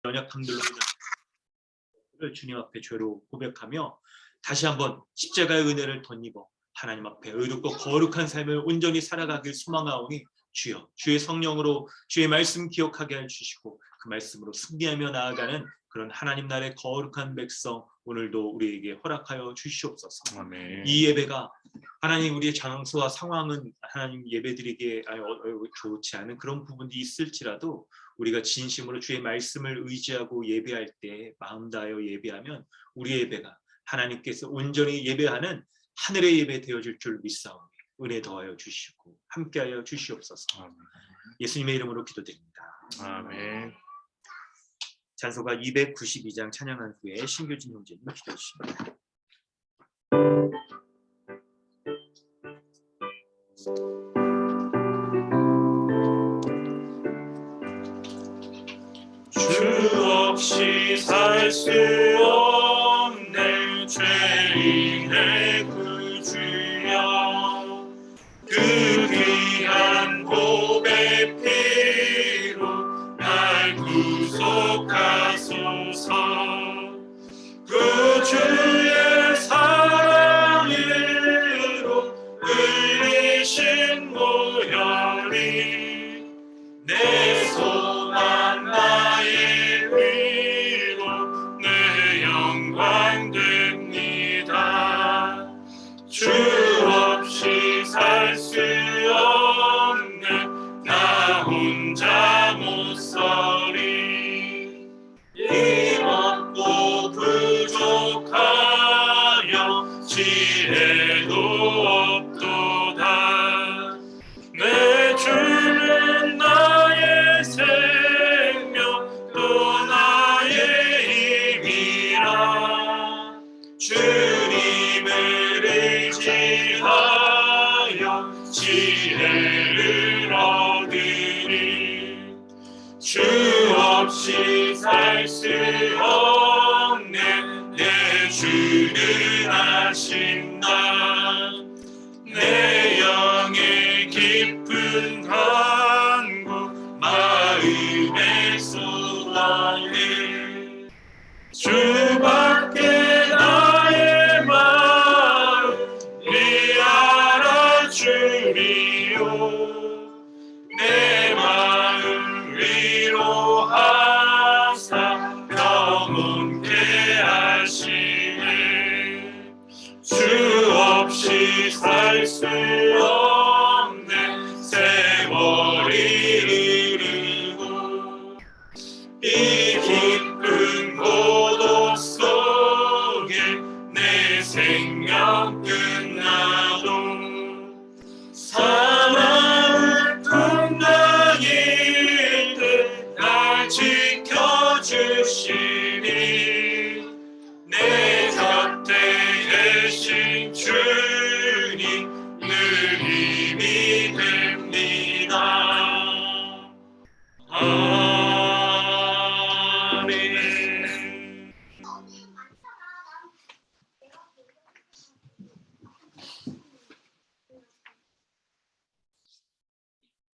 연약함들로 주님 앞에 죄로 고백하며 다시 한번 십자가의 은혜를 덧입어 하나님 앞에 의롭고 거룩한 삶을 온전히 살아가길 소망하오니 주여 주의 성령으로 주의 말씀 기억하게 해주시고 그 말씀으로 승리하며 나아가는 그런 하나님 나라의 거룩한 백성 오늘도 우리에게 허락하여 주시옵소서. 아멘. 이 예배가 하나님 우리의 장소와 상황은 하나님 예배드리기에 좋지 않은 그런 부분이 있을지라도 우리가 진심으로 주의 말씀을 의지하고 예배할 때 마음 다하여 예배하면 우리의 예배가 하나님께서 온전히 예배하는 하늘의 예배 되어질 줄 믿사오니 은혜 더하여 주시고 함께하여 주시옵소서. 아멘. 예수님의 이름으로 기도드립니다. 아멘. 찬송가 292장 찬양한 후에 신교진 형제님 기도해 주십니다. 주 없이 살 수 없네 죄인의 구주여 그 귀한 보배 피로 날 구속하소서 그 주의 사랑으로 흘리신 보혈이 내 소망 나의 위로 내 영광 됩니다 주 없이 살 수 없네 나 혼자 못 서리 힘없고 부족하여 지혜도 없도다 내 주는 나의 생명 또 나의 힘이라 주님을 의지하여 지혜를 얻으리 주 없이 살 수 없네 내 주는 아신다 내 영의 깊은 간구 마음의 소원을 주밖에 나의 마음이 알아주리요 내 마음 위로하사 평온케 하시네 주 없이 살 수 없네 세월이 흐르고 이 깊은 고독 속에 내 생명 끝나도 사망은 풍랑일 때 날 지켜주시니 내 곁에 계신 주님 늘 힘이 됩니다. 아멘.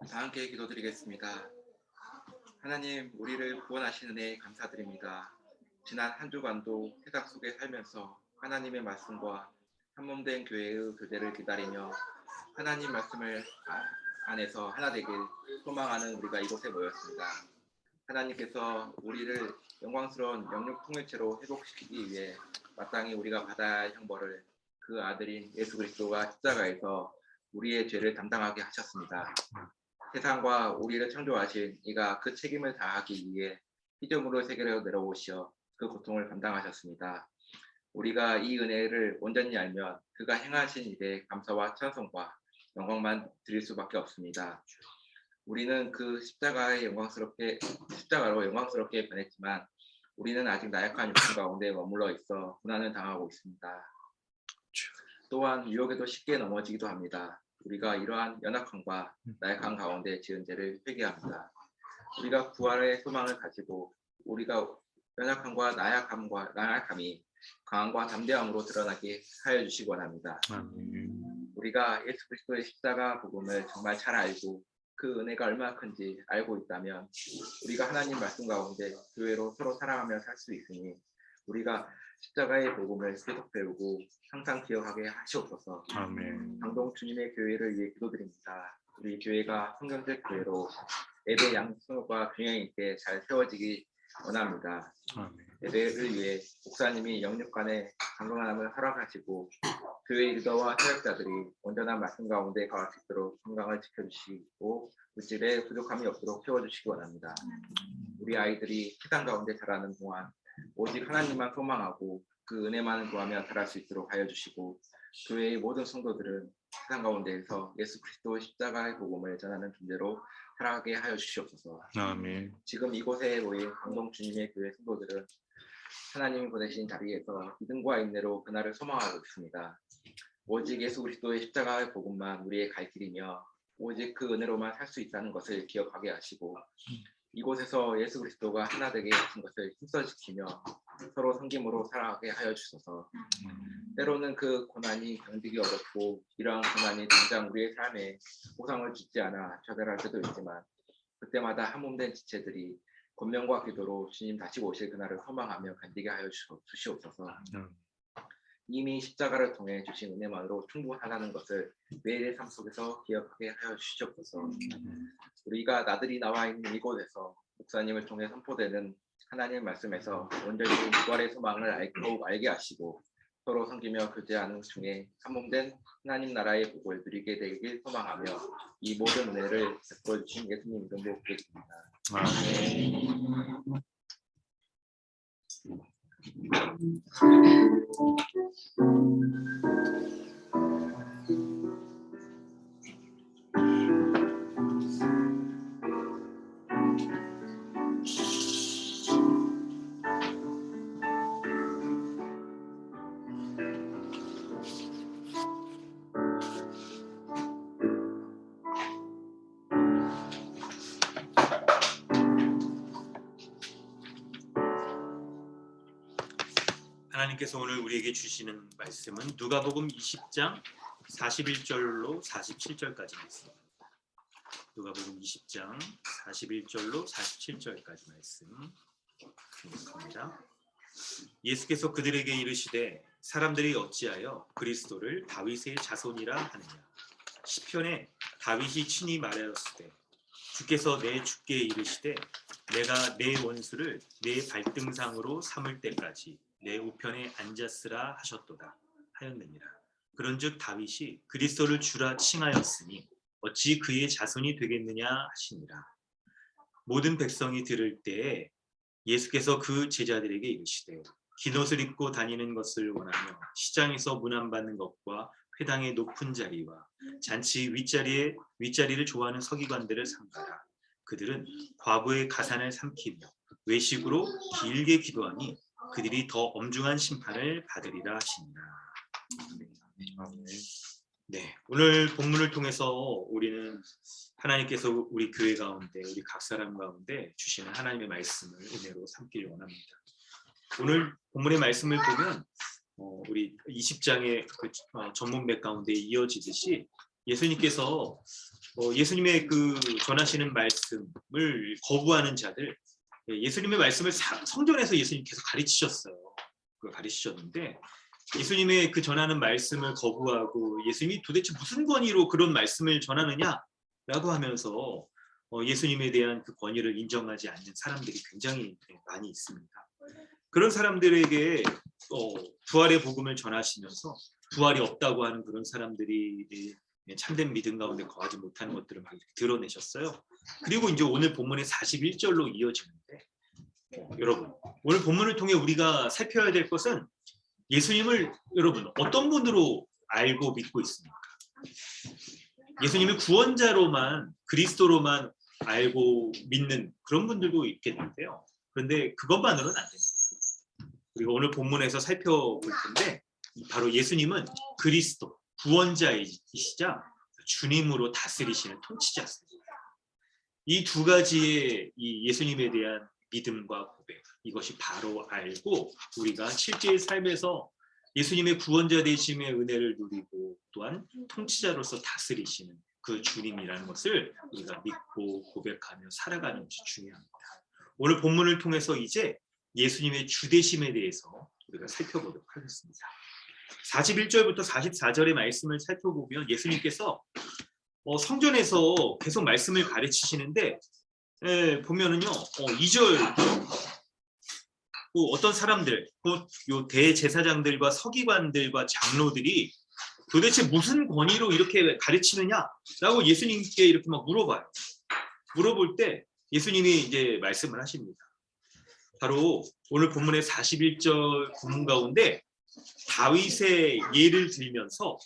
다 함께 기도드리겠습니다. 하나님, 우리를 구원하시는 은혜에 감사드립니다. 지난 한 주간도 세상 속에 살면서 하나님의 말씀과 한몸된 교회의 교제를 기다리며 하나님 말씀을 안에서 하나 되길 소망하는 우리가 이곳에 모였습니다. 하나님께서 우리를 영광스러운 영육 통일체로 회복시키기 위해 마땅히 우리가 받아야 할 형벌을 그 아들인 예수 그리스도가 십자가에서 우리의 죄를 담당하게 하셨습니다. 세상과 우리를 창조하신 이가 그 책임을 다하기 위해 피조물을 세계로 내려오시어 그 고통을 감당하셨습니다. 우리가 이 은혜를 온전히 알면 그가 행하신 일에 감사와 찬송과 영광만 드릴 수밖에 없습니다. 우리는 그 십자가로 영광스럽게 변했지만 우리는 아직 나약한 육신 가운데 머물러 있어 고난을 당하고 있습니다. 또한 유혹에도 쉽게 넘어지기도 합니다. 우리가 이러한 연약함과 나약함 가운데 지은 죄를 회개합니다. 우리가 부활의 소망을 가지고 우리가 연약함과 나약함이 강함과 담대함으로 드러나게 하여 주시기 원합니다. 우리가 예수 그리스도의 십자가 복음을 정말 잘 알고 그 은혜가 얼마나 큰지 알고 있다면 우리가 하나님 말씀 가운데 교회로 서로 사랑하며 살 수 있으니 우리가 십자가의 복음을 계속 배우고 항상 기억하게 하시옵소서. 아멘. 강동 주님의 교회를 위해 기도드립니다. 우리 교회가 성경적 교회로 예배 양수과 균형 있게 잘 세워지기 원합니다. 아멘. 예배를 위해 목사님이 영육간에 강건함을 허락하시고 교회 리더와 사역자들이 온전한 말씀 가운데 거할 수 있도록 건강을 지켜주시고 물질에 부족함이 없도록 채워주시기 원합니다. 우리 아이들이 세상 가운데 자라는 동안 오직 하나님만 소망하고 그 은혜만을 구하며 자랄 수 있도록 하여 주시고 교회의 모든 성도들은 세상 가운데에서 예수 그리스도 십자가의 복음을 전하는 존재로 살아가게 하여 주시옵소서. 아멘. 지금 이곳에 모인 강동 주님의 교회 성도들은 하나님이 보내신 자리에서 믿음과 인내로 그날을 소망하고 있습니다. 오직 예수 그리스도의 십자가의 복음만 우리의 갈 길이며 오직 그 은혜로만 살 수 있다는 것을 기억하게 하시고 이곳에서 예수 그리스도가 하나 되게 하신 것을 힘써 지키며 서로 섬김으로 살아가게 하여 주소서. 때로는 그 고난이 견디기 어렵고 이러한 고난이 당장 우리의 삶에 보상을 주지 않아 좌절할 때도 있지만 그때마다 한몸된 지체들이 권면과 기도로 주님 다시 오실 그날을 소망하며 견디게 하여 주시옵소서. 이미 십자가를 통해 주신 은혜만으로 충분하다는 것을 매일의 삶 속에서 기억하게 하여 주시옵소서. 우리가 나들이 나와 있는 이곳에서 목사님을 통해 선포되는 하나님의 말씀에서 온전히 부활의 소망을 더욱 알게 하시고 서로 섬기며 교제하는 중에 한몸된 하나님 나라의 복을 누리게 되길 소망하며 이 모든 은혜를 베풀어 주신 예수님 이름으로 기도드립니다. 아멘. 하나님께서 오늘 우리에게 주시는 말씀은 누가복음 20장 41절로 47절까지 말씀입니다. 누가복음 20장 41절로 47절까지 말씀 읽습니다. 예수께서 그들에게 이르시되 사람들이 어찌하여 그리스도를 다윗의 자손이라 하느냐. 시편에 다윗이 친히 말하였으되 주께서 내 주께 이르시되 내가 내 원수를 내 발등상으로 삼을 때까지 내 우편에 앉았으라 하셨도다 하였느니라. 그런즉 다윗이 그리스도를 주라 칭하였으니 어찌 그의 자손이 되겠느냐 하시니라. 모든 백성이 들을 때에 예수께서 그 제자들에게 이르시되 긴 옷을 입고 다니는 것을 원하며 시장에서 문안받는 것과 회당의 높은 자리와 잔치 윗자리를 좋아하는 서기관들을 삼가라. 그들은 과부의 가산을 삼키며 외식으로 길게 기도하니 그들이 더 엄중한 심판을 받으리라 하시니라. 네, 오늘 본문을 통해서 우리는 하나님께서 우리 교회 가운데 우리 각 사람 가운데 주시는 하나님의 말씀을 은혜로 삼기를 원합니다. 오늘 본문의 말씀을 보면 우리 20장의 그 전문맥 가운데 이어지듯이 예수님께서 예수님의 그 전하시는 말씀을 거부하는 자들, 예수님의 말씀을 성전에서 예수님께서 가르치셨어요. 그걸 가르치셨는데 예수님의 그 전하는 말씀을 거부하고 예수님이 도대체 무슨 권위로 그런 말씀을 전하느냐라고 하면서 예수님에 대한 그 권위를 인정하지 않는 사람들이 굉장히 많이 있습니다. 그런 사람들에게 부활의 복음을 전하시면서 부활이 없다고 하는 그런 사람들이 참된 믿음 가운데 거하지 못하는 것들을 막 이렇게 드러내셨어요. 그리고 이제 오늘 본문의 41절로 이어지는데 여러분 오늘 본문을 통해 우리가 살펴야 될 것은 예수님을 여러분 어떤 분으로 알고 믿고 있습니까? 예수님을 구원자로만 그리스도로만 알고 믿는 그런 분들도 있겠는데요. 그런데 그것만으로는 안 됩니다. 우리가 오늘 본문에서 살펴볼 텐데 바로 예수님은 그리스도 구원자이시자 주님으로 다스리시는 통치자입니다. 이 두 가지의 이 예수님에 대한 믿음과 고백 이것이 바로 알고 우리가 실제의 삶에서 예수님의 구원자 되심의 은혜를 누리고 또한 통치자로서 다스리시는 그 주님이라는 것을 우리가 믿고 고백하며 살아가는 것이 중요합니다. 오늘 본문을 통해서 이제 예수님의 주되심에 대해서 우리가 살펴보도록 하겠습니다. 41절부터 44절의 말씀을 살펴보면 예수님께서 성전에서 계속 말씀을 가르치시는데 보면은요 2절 어떤 사람들, 요 대제사장들과 서기관들과 장로들이 도대체 무슨 권위로 이렇게 가르치느냐라고 예수님께 이렇게 막 물어봐요. 물어볼 때 예수님이 이제 말씀을 하십니다. 바로 오늘 본문의 41절 본문 가운데 다윗의 예를 들면서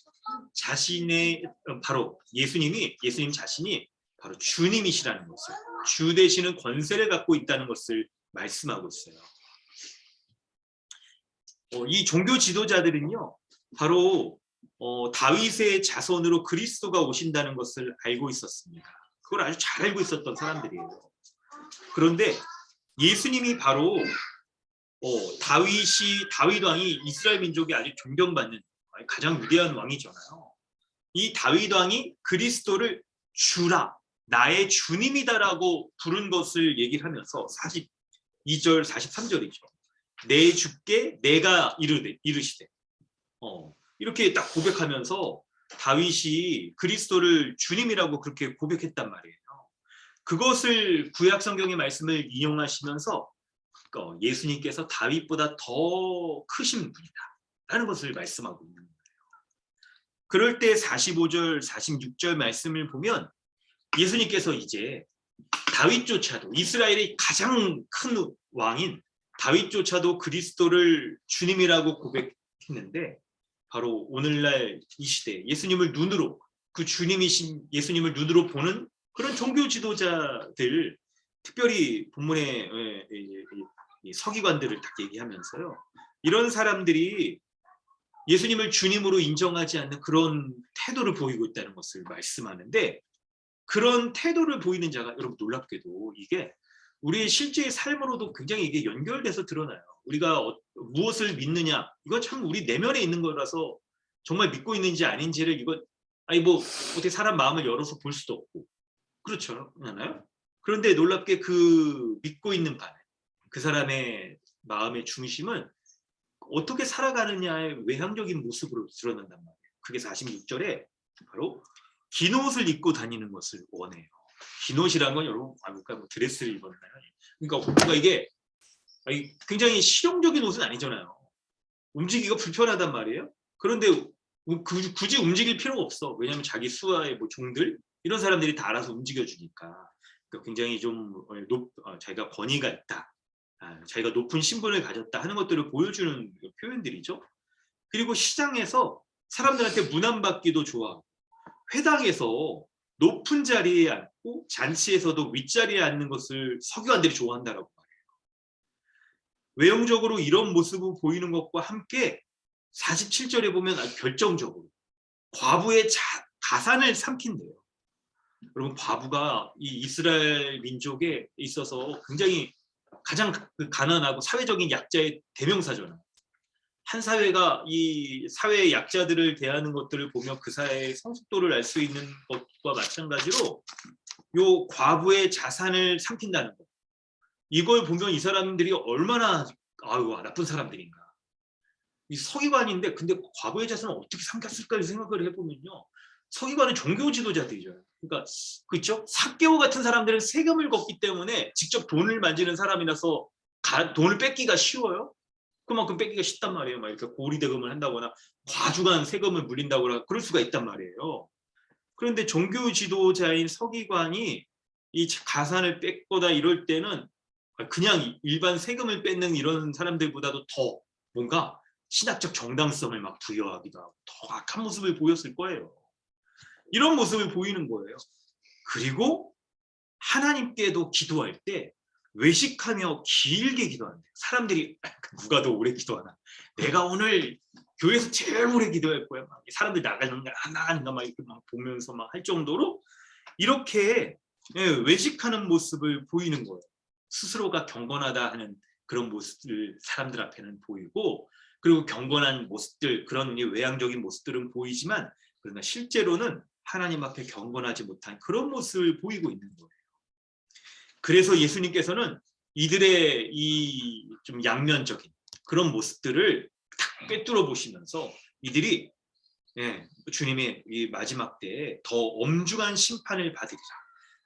자신의 바로 예수님 자신이 바로 주님이시라는 것을, 주 되시는 권세를 갖고 있다는 것을 말씀하고 있어요. 이 종교 지도자들은요 바로 다윗의 자손으로 그리스도가 오신다는 것을 알고 있었습니다. 그걸 아주 잘 알고 있었던 사람들이에요. 그런데 예수님이 바로 다윗 왕이 이스라엘 민족이 아주 존경받는 가장 위대한 왕이잖아요. 이 다윗 왕이 그리스도를 주라, 나의 주님이다라고 부른 것을 얘기를 하면서 42절 43절이죠. 내 주께 내가 이르시되 이렇게 딱 고백하면서 다윗이 그리스도를 주님이라고 그렇게 고백했단 말이에요. 그것을 구약 성경의 말씀을 인용하시면서 예수님께서 다윗보다 더 크신 분이다라는 것을 말씀하고 있는 거예요. 그럴 때 45절, 46절 말씀을 보면 예수님께서 이제 다윗조차도 이스라엘의 가장 큰 왕인 다윗조차도 그리스도를 주님이라고 고백했는데 바로 오늘날 이 시대 예수님을 눈으로 그 주님이신 예수님을 눈으로 보는 그런 종교 지도자들 특별히 본문의 서기관들을 딱 얘기하면서요. 이런 사람들이 예수님을 주님으로 인정하지 않는 그런 태도를 보이고 있다는 것을 말씀하는데 그런 태도를 보이는 자가 여러분 놀랍게도 이게 우리의 실제의 삶으로도 굉장히 이게 연결돼서 드러나요. 우리가 무엇을 믿느냐 이거 참 우리 내면에 있는 거라서 정말 믿고 있는지 아닌지를 이거 어떻게 사람 마음을 열어서 볼 수도 없고 그렇죠, 않아요? 그런데 놀랍게 그 믿고 있는 바에 그 사람의 마음의 중심은 어떻게 살아가느냐의 외향적인 모습으로 드러난단 말이에요. 그게 46절에 바로 긴 옷을 입고 다니는 것을 원해요. 긴 옷이란 건 여러분 드레스를 입었나요? 그러니까 이게 굉장히 실용적인 옷은 아니잖아요. 움직이기가 불편하단 말이에요. 그런데 굳이 움직일 필요가 없어. 왜냐하면 자기 수하의 종들 이런 사람들이 다 알아서 움직여주니까 그러니까 굉장히 좀 자기가 권위가 있다. 자기가 높은 신분을 가졌다 하는 것들을 보여주는 표현들이죠. 그리고 시장에서 사람들한테 문안받기도 좋아하고 회당에서 높은 자리에 앉고 잔치에서도 윗자리에 앉는 것을 서기관들이 좋아한다라고 말해요. 외형적으로 이런 모습을 보이는 것과 함께 47절에 보면 아주 결정적으로 과부의 가산을 삼킨대요. 여러분 과부가 이 이스라엘 민족에 있어서 굉장히 가장 가난하고 사회적인 약자의 대명사잖아요. 한 사회가 이 사회의 약자들을 대하는 것들을 보면 그 사회의 성숙도를 알 수 있는 것과 마찬가지로 요 과부의 자산을 삼킨다는 것. 이걸 보면 이 사람들이 얼마나 나쁜 사람들인가. 이 서기관인데 근데 과부의 자산을 어떻게 삼켰을까 생각을 해보면요. 서기관은 종교 지도자들이죠. 그러니까 그렇죠? 삭개오 같은 사람들은 세금을 걷기 때문에 직접 돈을 만지는 사람이라서 돈을 뺏기가 쉬워요. 그만큼 뺏기가 쉽단 말이에요. 막 이렇게 고리대금을 한다거나 과중한 세금을 물린다거나 그럴 수가 있단 말이에요. 그런데 종교 지도자인 서기관이 이 가산을 뺏거나 이럴 때는 그냥 일반 세금을 뺏는 이런 사람들보다도 더 뭔가 신학적 정당성을 막 부여하기도 하고 더 악한 모습을 보였을 거예요. 이런 모습을 보이는 거예요. 그리고 하나님께도 기도할 때 외식하며 길게 기도하는데 사람들이 누가 더 오래 기도하나? 내가 오늘 교회에서 제일 오래 기도할 거야. 막 사람들 나가는가 막 이렇게 막 보면서 막 할 정도로 이렇게 외식하는 모습을 보이는 거예요. 스스로가 경건하다 하는 그런 모습을 사람들 앞에는 보이고 그리고 경건한 모습들 그런 외향적인 모습들은 보이지만 그러나 실제로는 하나님 앞에 경건하지 못한 그런 모습을 보이고 있는 거예요. 그래서 예수님께서는 이들의 이 좀 양면적인 그런 모습들을 딱 꿰뚫어 보시면서 이들이 주님의 이 마지막 때에 더 엄중한 심판을 받으리라.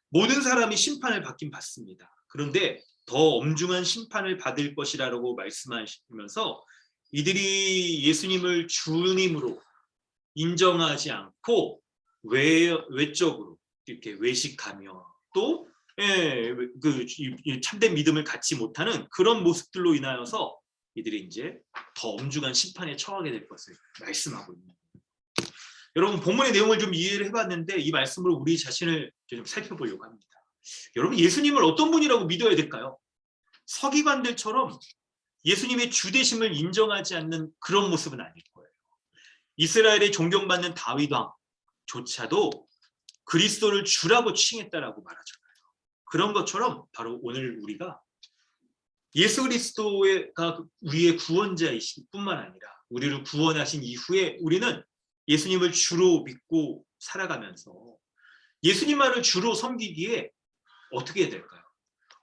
모든 사람이 심판을 받긴 받습니다. 그런데 더 엄중한 심판을 받을 것이라고 말씀하시면서 이들이 예수님을 주님으로 인정하지 않고 외적으로 이렇게 외식하며 또 참된 믿음을 갖지 못하는 그런 모습들로 인하여서 이들이 이제 더 엄중한 심판에 처하게 될 것을 말씀하고 있는 거예요. 여러분 본문의 내용을 좀 이해를 해봤는데 이 말씀으로 우리 자신을 좀 살펴보려고 합니다. 여러분 예수님을 어떤 분이라고 믿어야 될까요? 서기관들처럼 예수님의 주되심을 인정하지 않는 그런 모습은 아닐 거예요. 이스라엘의 존경받는 다윗 왕조차도 그리스도를 주라고 칭했다라고 말하잖아요. 그런 것처럼 바로 오늘 우리가 예수 그리스도가 우리의 구원자이실 뿐만 아니라 우리를 구원하신 이후에 우리는 예수님을 주로 믿고 살아가면서 예수님만을 주로 섬기기에 어떻게 해야 될까요?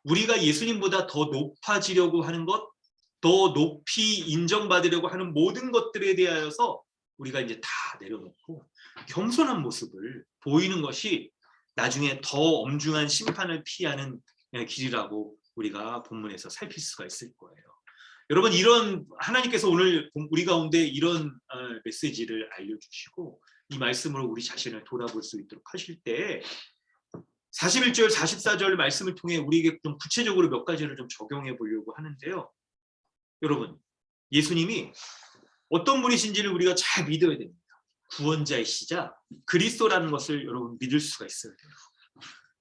우리가 예수님보다 더 높아지려고 하는 것, 더 높이 인정받으려고 하는 모든 것들에 대하여서 우리가 이제 다 내려놓고 겸손한 모습을 보이는 것이 나중에 더 엄중한 심판을 피하는 길이라고 우리가 본문에서 살필 수가 있을 거예요. 여러분 이런 하나님께서 오늘 우리 가운데 이런 메시지를 알려주시고 이 말씀으로 우리 자신을 돌아볼 수 있도록 하실 때 41절 44절 말씀을 통해 우리에게 좀 구체적으로 몇 가지를 좀 적용해 보려고 하는데요. 여러분 예수님이 어떤 분이신지를 우리가 잘 믿어야 됩니다. 구원자이시자 그리스도라는 것을 여러분 믿을 수가 있어야 돼요.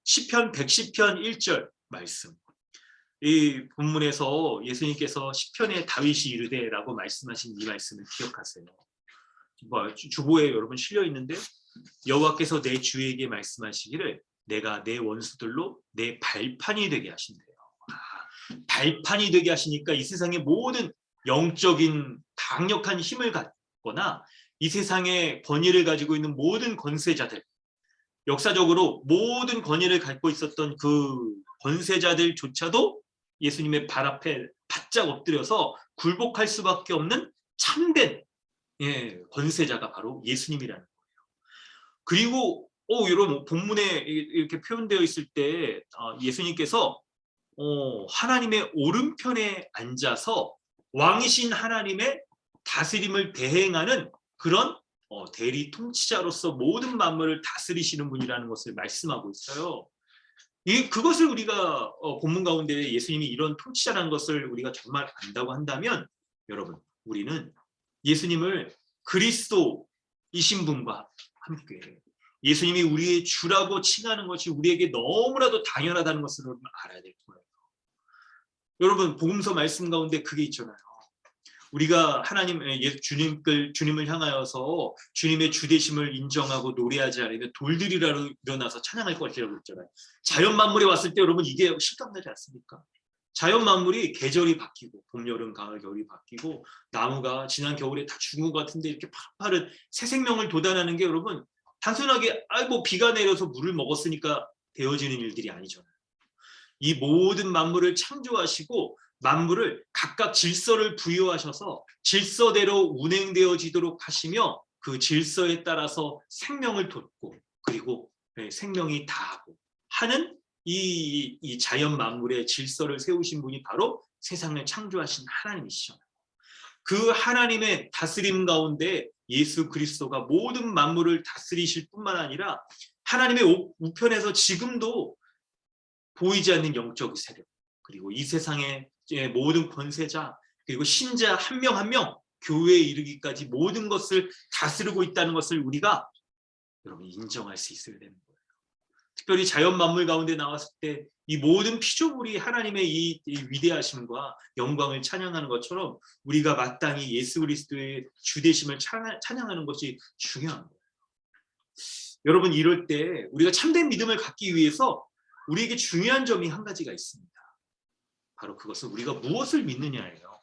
시편 110편 1절 말씀. 이 본문에서 예수님께서 시편에 다윗이 이르되라고 말씀하신 이 말씀을 기억하세요. 주보에 여러분 실려 있는데 여호와께서 내 주에게 말씀하시기를 내가 내 원수들로 내 발판이 되게 하신대요. 발판이 되게 하시니까 이 세상의 모든 영적인 강력한 힘을 갖거나 이 세상의 권위를 가지고 있는 모든 권세자들, 역사적으로 모든 권위를 갖고 있었던 그 권세자들조차도 예수님의 발 앞에 바짝 엎드려서 굴복할 수밖에 없는 참된 권세자가 바로 예수님이라는 거예요. 그리고 여러분 본문에 이렇게 표현되어 있을 때 예수님께서 하나님의 오른편에 앉아서 왕이신 하나님의 다스림을 대행하는 그런 대리 통치자로서 모든 만물을 다스리시는 분이라는 것을 말씀하고 있어요. 그것을 우리가 본문 가운데 예수님이 이런 통치자라는 것을 우리가 정말 안다고 한다면 여러분 우리는 예수님을 그리스도이신 분과 함께 예수님이 우리의 주라고 칭하는 것이 우리에게 너무나도 당연하다는 것을 여러분 알아야 될 거예요. 여러분 복음서 말씀 가운데 그게 있잖아요. 우리가 하나님 주님을 향하여서 주님의 주되심을 인정하고 노래하지 않으면 돌들이라도 일어나서 찬양할 것이라고 했잖아요. 자연 만물에 왔을 때 여러분 이게 실감나지 않습니까? 자연 만물이 계절이 바뀌고 봄, 여름, 가을, 겨울이 바뀌고 나무가 지난 겨울에 다 죽은 것 같은데 이렇게 파릇파릇 새 생명을 돋아나는 게 여러분 단순하게 비가 내려서 물을 먹었으니까 되어지는 일들이 아니잖아요. 이 모든 만물을 창조하시고 만물을 각각 질서를 부여하셔서 질서대로 운행되어지도록 하시며 그 질서에 따라서 생명을 돋고 그리고 생명이 다하고 하는 이 자연 만물의 질서를 세우신 분이 바로 세상을 창조하신 하나님이시잖아요. 그 하나님의 다스림 가운데 예수 그리스도가 모든 만물을 다스리실 뿐만 아니라 하나님의 우편에서 지금도 보이지 않는 영적 세력 그리고 이 세상의 모든 권세자 그리고 신자 한 명 한 명 교회에 이르기까지 모든 것을 다스리고 있다는 것을 우리가 여러분 인정할 수 있어야 되는 거예요. 특별히 자연 만물 가운데 나왔을 때 이 모든 피조물이 하나님의 이 위대하심과 영광을 찬양하는 것처럼 우리가 마땅히 예수 그리스도의 주되심을 찬양하는 것이 중요한 거예요. 여러분 이럴 때 우리가 참된 믿음을 갖기 위해서 우리에게 중요한 점이 한 가지가 있습니다. 바로 그것은 우리가 무엇을 믿느냐예요.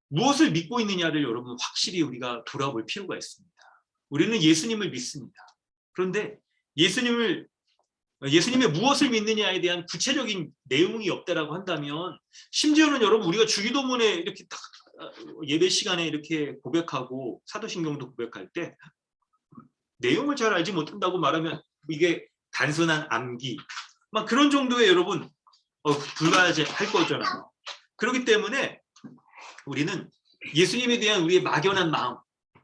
무엇을 믿고 있느냐를 여러분 확실히 우리가 돌아볼 필요가 있습니다. 우리는 예수님을 믿습니다. 그런데 예수님의 무엇을 믿느냐에 대한 구체적인 내용이 없다라고 한다면, 심지어는 여러분 우리가 주기도문에 이렇게 딱 예배 시간에 이렇게 고백하고 사도신경도 고백할 때 내용을 잘 알지 못한다고 말하면 이게 단순한 암기 막 그런 정도의 여러분 불가할 거잖아요. 그렇기 때문에 우리는 예수님에 대한 우리의 막연한 마음,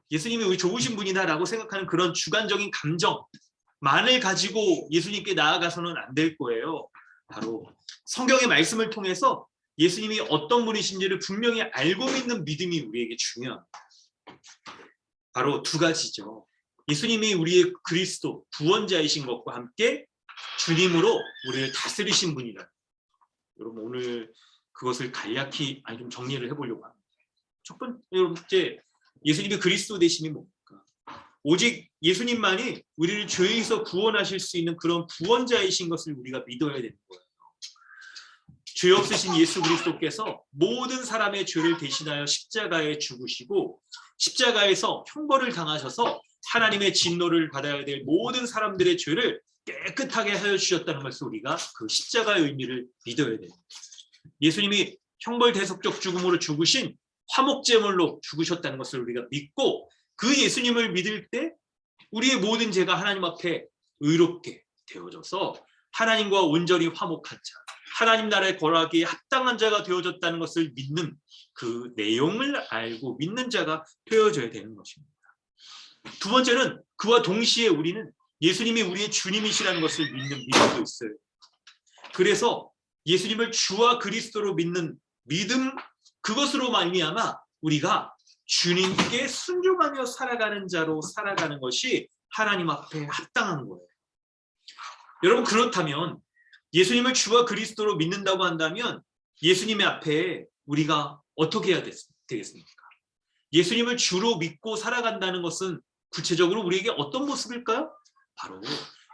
예수님이 우리 좋으신 분이다라고 생각하는 그런 주관적인 감정만을 가지고 예수님께 나아가서는 안 될 거예요. 바로 성경의 말씀을 통해서 예수님이 어떤 분이신지를 분명히 알고 믿는 믿음이 우리에게 중요합니다. 바로 두 가지죠. 예수님이 우리의 그리스도 구원자이신 것과 함께 주님으로 우리를 다스리신 분이다. 여러분 오늘 그것을 간략히 좀 정리를 해보려고 합니다. 첫 번째, 예수님이 그리스도 되심이 뭡니까? 오직 예수님만이 우리를 죄에서 구원하실 수 있는 그런 구원자이신 것을 우리가 믿어야 되는 거예요. 죄 없으신 예수 그리스도께서 모든 사람의 죄를 대신하여 십자가에 죽으시고 십자가에서 형벌을 당하셔서 하나님의 진노를 받아야 될 모든 사람들의 죄를 깨끗하게 하여 주셨다는 것을 우리가 그 십자가의 의미를 믿어야 돼요. 예수님이 형벌 대속적 죽음으로 죽으신 화목제물로 죽으셨다는 것을 우리가 믿고 그 예수님을 믿을 때 우리의 모든 죄가 하나님 앞에 의롭게 되어져서 하나님과 온전히 화목한 자, 하나님 나라의 거라기에 합당한 자가 되어졌다는 것을 믿는 그 내용을 알고 믿는 자가 되어져야 되는 것입니다. 두 번째는 그와 동시에 우리는 예수님이 우리의 주님이시라는 것을 믿는 믿음도 있어요. 그래서 예수님을 주와 그리스도로 믿는 믿음, 그것으로 말미암아 우리가 주님께 순종하며 살아가는 자로 살아가는 것이 하나님 앞에 합당한 거예요. 여러분 그렇다면 예수님을 주와 그리스도로 믿는다고 한다면 예수님의 앞에 우리가 어떻게 해야 되겠습니까? 예수님을 주로 믿고 살아간다는 것은 구체적으로 우리에게 어떤 모습일까요? 바로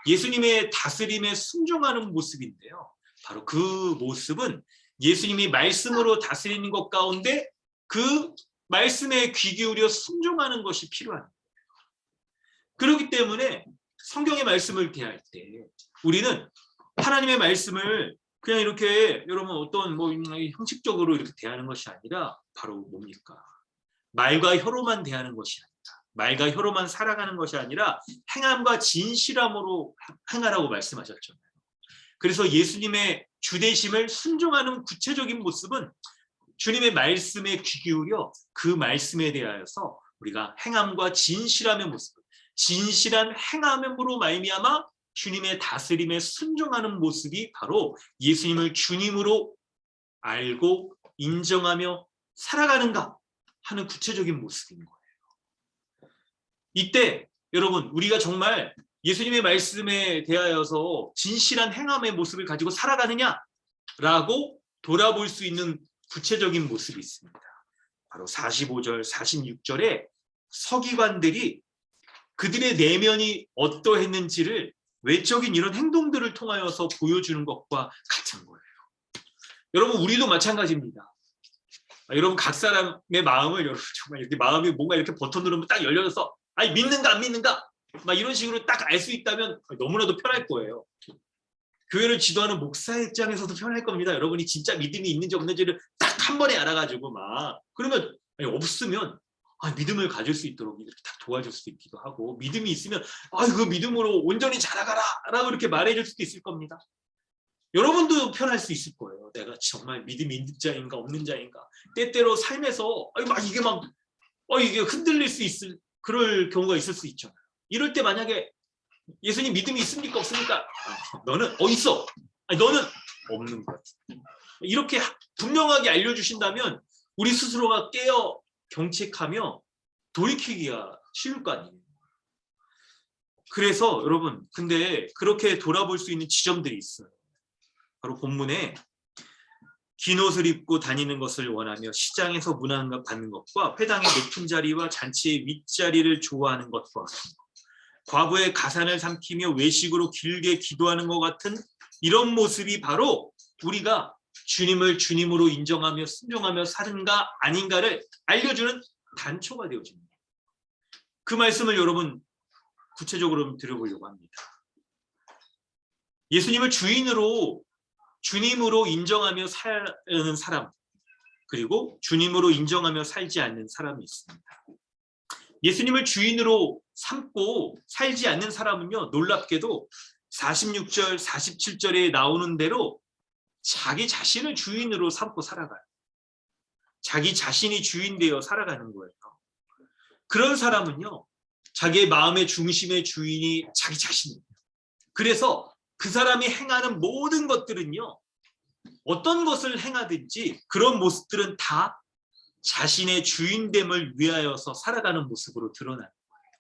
예수님의 다스림에 순종하는 모습인데요. 바로 그 모습은 예수님이 말씀으로 다스리는 것 가운데 그 말씀에 귀 기울여 순종하는 것이 필요합니다. 그렇기 때문에 성경의 말씀을 대할 때 우리는 하나님의 말씀을 그냥 이렇게 여러분 어떤 형식적으로 이렇게 대하는 것이 아니라 바로 뭡니까? 말과 혀로만 대하는 것이 아니다. 말과 혀로만 살아가는 것이 아니라 행함과 진실함으로 행하라고 말씀하셨잖아요. 그래서 예수님의 주되심을 순종하는 구체적인 모습은 주님의 말씀에 귀 기울여 그 말씀에 대하여서 우리가 행함과 진실함의 모습, 진실한 행함으로 말미암아 주님의 다스림에 순종하는 모습이 바로 예수님을 주님으로 알고 인정하며 살아가는가 하는 구체적인 모습인 거예요. 이때 여러분 우리가 정말 예수님의 말씀에 대하여서 진실한 행함의 모습을 가지고 살아가느냐라고 돌아볼 수 있는 구체적인 모습이 있습니다. 바로 45절, 46절에 서기관들이 그들의 내면이 어떠했는지를 외적인 이런 행동들을 통하여서 보여주는 것과 같은 거예요. 여러분 우리도 마찬가지입니다. 여러분 각 사람의 마음을 여러분 정말 이렇게 마음이 뭔가 이렇게 버튼 누르면 딱 열려서 믿는가 안 믿는가 막 이런 식으로 딱 알 수 있다면 너무나도 편할 거예요. 교회를 지도하는 목사 입장에서도 편할 겁니다. 여러분이 진짜 믿음이 있는지 없는지를 딱 한 번에 알아가지고 그러면 없으면 믿음을 가질 수 있도록 이렇게 딱 도와줄 수도 있기도 하고, 믿음이 있으면 그 믿음으로 온전히 자라가라 라고 이렇게 말해줄 수도 있을 겁니다. 여러분도 편할 수 있을 거예요. 내가 정말 믿음이 있는 자인가 없는 자인가. 때때로 삶에서 이게 흔들릴 수 있을 그럴 경우가 있을 수 있잖아요. 이럴 때 만약에 예수님 믿음이 있습니까 없습니까? 너는 있어. 너는 없는 것. 이렇게 분명하게 알려주신다면 우리 스스로가 깨어 경책하며 돌이키기가 쉬울 거 아니에요. 그래서 여러분 근데 그렇게 돌아볼 수 있는 지점들이 있어요. 바로 본문에 긴 옷을 입고 다니는 것을 원하며 시장에서 문안 받는 것과 회당의 높은 자리와 잔치의 윗자리를 좋아하는 것과 같습니다. 과부의 가산을 삼키며 외식으로 길게 기도하는 것 같은 이런 모습이 바로 우리가 주님을 주님으로 인정하며 순종하며 사는가 아닌가를 알려주는 단초가 되어집니다. 그 말씀을 여러분 구체적으로 들어보려고 합니다. 예수님을 주님으로 인정하며 사는 사람, 그리고 주님으로 인정하며 살지 않는 사람이 있습니다. 예수님을 주인으로 삼고 살지 않는 사람은요, 놀랍게도 46절, 47절에 나오는 대로 자기 자신을 주인으로 삼고 살아가요. 자기 자신이 주인 되어 살아가는 거예요. 그런 사람은요, 자기의 마음의 중심의 주인이 자기 자신입니다. 그래서 그 사람이 행하는 모든 것들은요, 어떤 것을 행하든지 그런 모습들은 다 자신의 주인됨을 위하여서 살아가는 모습으로 드러나는 거예요.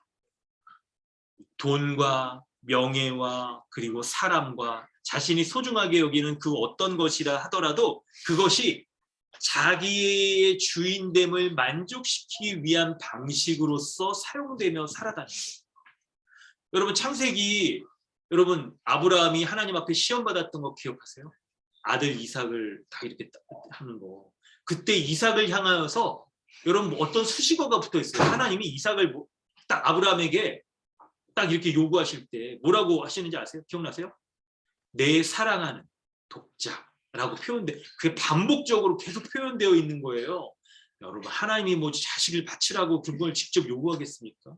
돈과 명예와 그리고 사람과 자신이 소중하게 여기는 그 어떤 것이라 하더라도 그것이 자기의 주인됨을 만족시키기 위한 방식으로서 사용되며 살아가는 거예요. 여러분, 창세기, 여러분, 아브라함이 하나님 앞에 시험 받았던 거 기억하세요? 아들 이삭을 다 이렇게 하는 거. 그때 이삭을 향하여서 여러분 어떤 수식어가 붙어 있어요. 하나님이 이삭을 딱 아브라함에게 딱 이렇게 요구하실 때 뭐라고 하시는지 아세요? 기억나세요? 내 사랑하는 독자라고 표현돼. 그게 반복적으로 계속 표현되어 있는 거예요. 여러분, 하나님이 뭐 자식을 바치라고 그걸 직접 요구하겠습니까?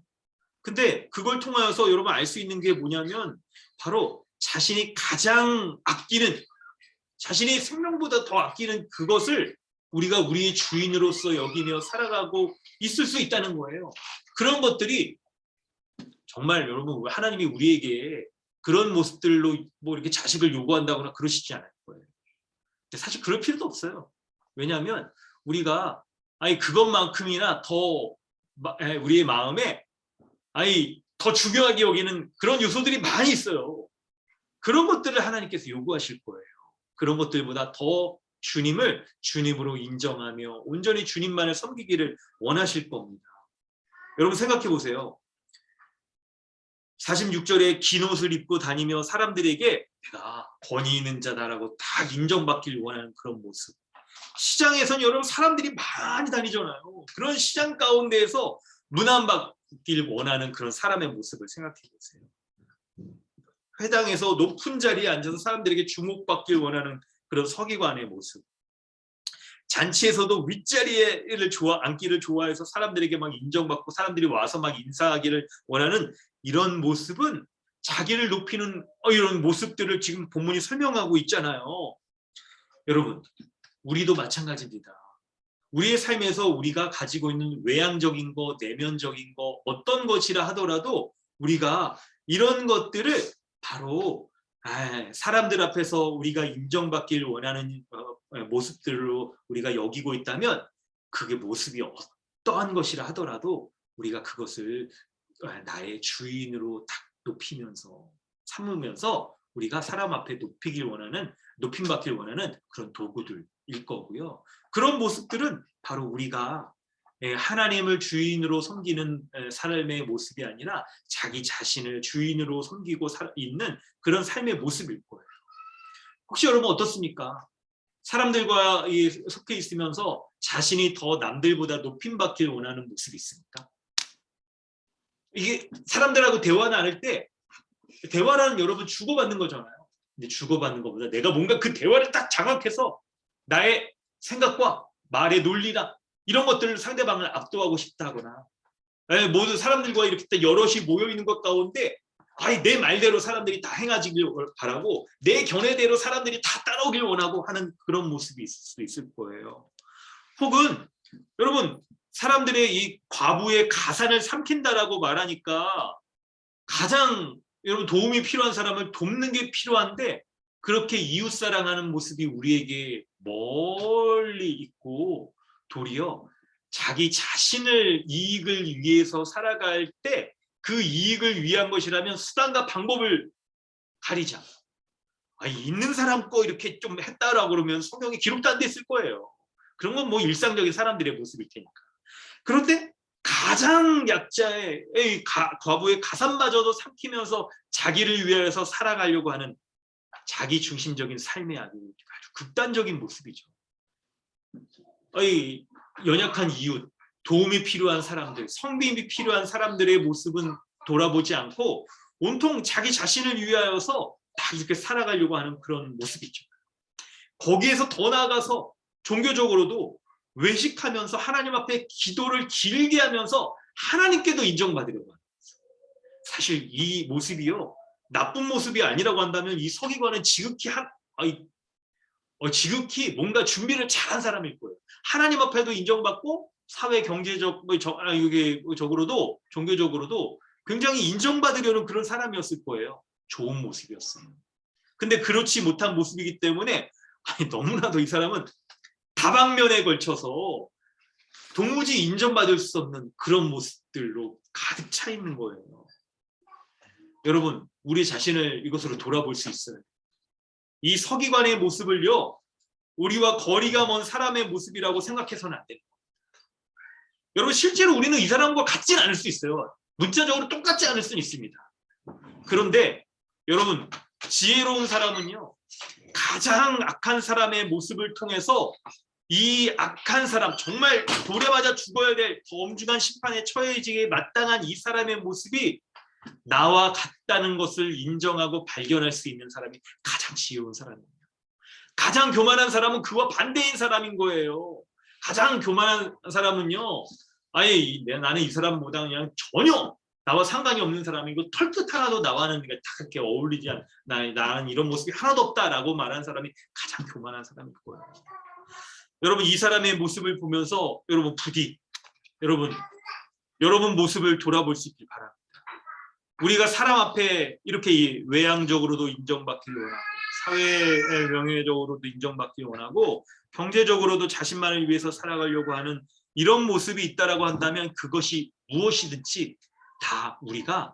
근데 그걸 통하여서 여러분 알 수 있는 게 뭐냐면 바로 자신이 가장 아끼는, 자신의 생명보다 더 아끼는 그것을 우리가 우리의 주인으로서 여기며 살아가고 있을 수 있다는 거예요. 그런 것들이 정말 여러분, 하나님이 우리에게 그런 모습들로 뭐 이렇게 자식을 요구한다거나 그러시지 않을 거예요. 근데 사실 그럴 필요도 없어요. 왜냐하면 우리가 그것만큼이나 더 우리의 마음에 더 중요하게 여기는 그런 요소들이 많이 있어요. 그런 것들을 하나님께서 요구하실 거예요. 그런 것들보다 더 주님을 주님으로 인정하며 온전히 주님만을 섬기기를 원하실 겁니다. 여러분 생각해 보세요. 46절에 긴 옷을 입고 다니며 사람들에게 내가 권위 있는 자다라고 딱 인정받기를 원하는 그런 모습. 시장에서는 여러분 사람들이 많이 다니잖아요. 그런 시장 가운데에서 문안받기를 원하는 그런 사람의 모습을 생각해 보세요. 회당에서 높은 자리에 앉아서 사람들에게 주목받기를 원하는 그런 서기관의 모습. 잔치에서도 윗자리를 앉기를 좋아해서 사람들에게 막 인정받고 사람들이 와서 막 인사하기를 원하는 이런 모습은 자기를 높이는 이런 모습들을 지금 본문이 설명하고 있잖아요. 여러분, 우리도 마찬가지입니다. 우리의 삶에서 우리가 가지고 있는 외향적인 거, 내면적인 거, 어떤 것이라 하더라도 우리가 이런 것들을 바로 사람들 앞에서 우리가 인정받기를 원하는 모습들로 우리가 여기고 있다면 그게 모습이 어떠한 것이라 하더라도 우리가 그것을 나의 주인으로 딱 높이면서 삼으면서 우리가 사람 앞에 높임받기를 원하는 그런 도구들일 거고요. 그런 모습들은 바로 우리가 하나님을 주인으로 섬기는 삶의 모습이 아니라 자기 자신을 주인으로 섬기고 있는 그런 삶의 모습일 거예요. 혹시 여러분 어떻습니까? 사람들과 속해 있으면서 자신이 더 남들보다 높임받기를 원하는 모습이 있습니까? 이게 사람들하고 대화 나눌 때 대화라는 여러분 주고받는 거잖아요. 근데 주고받는 것보다 내가 뭔가 그 대화를 딱 장악해서 나의 생각과 말의 논리나 이런 것들을 상대방을 압도하고 싶다거나 모든 사람들과 이렇게 여럿이 모여 있는 것 가운데 내 말대로 사람들이 다 행하기를 바라고 내 견해대로 사람들이 다 따라오길 원하고 하는 그런 모습이 있을 수 있을 거예요. 혹은 여러분 사람들의 이 과부의 가산을 삼킨다라고 말하니까 가장 여러분 도움이 필요한 사람을 돕는 게 필요한데 그렇게 이웃사랑하는 모습이 우리에게 멀리 있고 도리어 자기 자신을 이익을 위해서 살아갈 때 그 이익을 위한 것이라면 수단과 방법을 가리자. 있는 사람 거 이렇게 좀 했다라고 그러면 성경에 기록도 안 돼 있을 거예요. 그런 건 뭐 일상적인 사람들의 모습일 테니까. 그런데 가장 약자의 과부의 가산마저도 삼키면서 자기를 위해서 살아가려고 하는 자기 중심적인 삶의 아주 극단적인 모습이죠. 연약한 이웃, 도움이 필요한 사람들, 성비이 필요한 사람들의 모습은 돌아보지 않고 온통 자기 자신을 위하여서 막 이렇게 살아가려고 하는 그런 모습이죠. 거기에서 더 나아가서 종교적으로도 외식하면서 하나님 앞에 기도를 길게 하면서 하나님께도 인정받으려고 합니다. 사실 이 모습이요, 나쁜 모습이 아니라고 한다면 이 서기관은 지극히 뭔가 준비를 잘한 사람일 거예요. 하나님 앞에도 인정받고 사회 경제적으로도 종교적으로도 굉장히 인정받으려는 그런 사람이었을 거예요. 좋은 모습이었어요. 근데 그렇지 못한 모습이기 때문에 너무나도 이 사람은 다방면에 걸쳐서 도무지 인정받을 수 없는 그런 모습들로 가득 차 있는 거예요. 여러분, 우리 자신을 이것으로 돌아볼 수 있어요. 이 서기관의 모습을요, 우리와 거리가 먼 사람의 모습이라고 생각해서는 안 됩니다. 여러분, 실제로 우리는 이 사람과 같지는 않을 수 있어요. 문자적으로 똑같지 않을 수는 있습니다. 그런데 여러분, 지혜로운 사람은요, 가장 악한 사람의 모습을 통해서 이 악한 사람, 정말 돌에 맞아 죽어야 될 엄중한 심판에 처해지기에 마땅한 이 사람의 모습이 나와 같다는 것을 인정하고 발견할 수 있는 사람이 가장 지혜로운 사람입니다. 가장 교만한 사람은 그와 반대인 사람인 거예요. 가장 교만한 사람은요, 나는 이 사람보다 그냥 전혀 나와 상관이 없는 사람이고 털끝 하나도 나와는 딱 그렇게 어울리지 않아. 나는 이런 모습이 하나도 없다라고 말하는 사람이 가장 교만한 사람일 거예요. 여러분, 이 사람의 모습을 보면서 여러분 부디 여러분 모습을 돌아볼 수 있길 바랍니다. 우리가 사람 앞에 이렇게 외향적으로도 인정받기를 원하고, 사회 명예적으로도 인정받기를 원하고, 경제적으로도 자신만을 위해서 살아가려고 하는 이런 모습이 있다라고 한다면 그것이 무엇이든지 다 우리가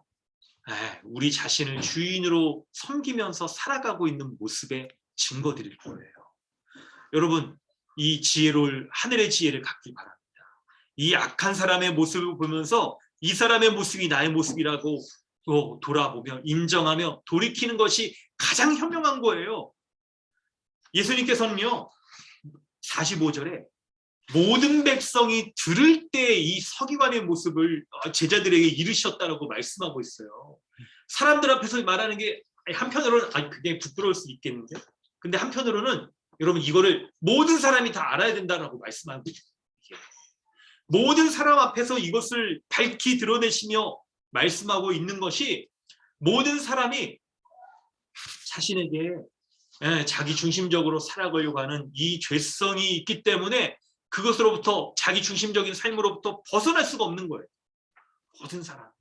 우리 자신을 주인으로 섬기면서 살아가고 있는 모습의 증거들일 거예요. 여러분, 이 지혜로울 하늘의 지혜를 갖기 바랍니다. 이 악한 사람의 모습을 보면서 이 사람의 모습이 나의 모습이라고 돌아보며 인정하며 돌이키는 것이 가장 현명한 거예요. 예수님께서는요, 45절에 모든 백성이 들을 때 이 서기관의 모습을 제자들에게 이르셨다라고 말씀하고 있어요. 사람들 앞에서 말하는 게 한편으로는 그게 부끄러울 수 있겠는데, 근데 한편으로는 여러분 이거를 모든 사람이 다 알아야 된다라고 말씀하고 있어요. 모든 사람 앞에서 이것을 밝히 드러내시며 말씀하고 있는 것이 모든 사람이 자신에게 자기 중심적으로 살아가려고 하는 이 죄성이 있기 때문에 그것으로부터, 자기 중심적인 삶으로부터 벗어날 수가 없는 거예요. 모든 사람이요.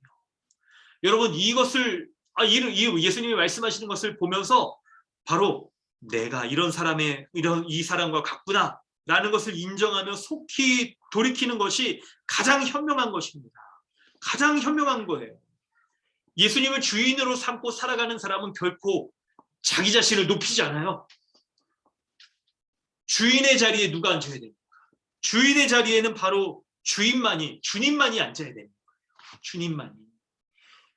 여러분, 이것을 예수님이 말씀하시는 것을 보면서 바로 내가 이 사람과 같구나라는 것을 인정하며 속히 돌이키는 것이 가장 현명한 것입니다. 가장 현명한 거예요. 예수님을 주인으로 삼고 살아가는 사람은 결코 자기 자신을 높이지 않아요. 주인의 자리에 누가 앉아야 됩니까? 주인의 자리에는 바로 주님만이 앉아야 되는 거예요. 주님만이.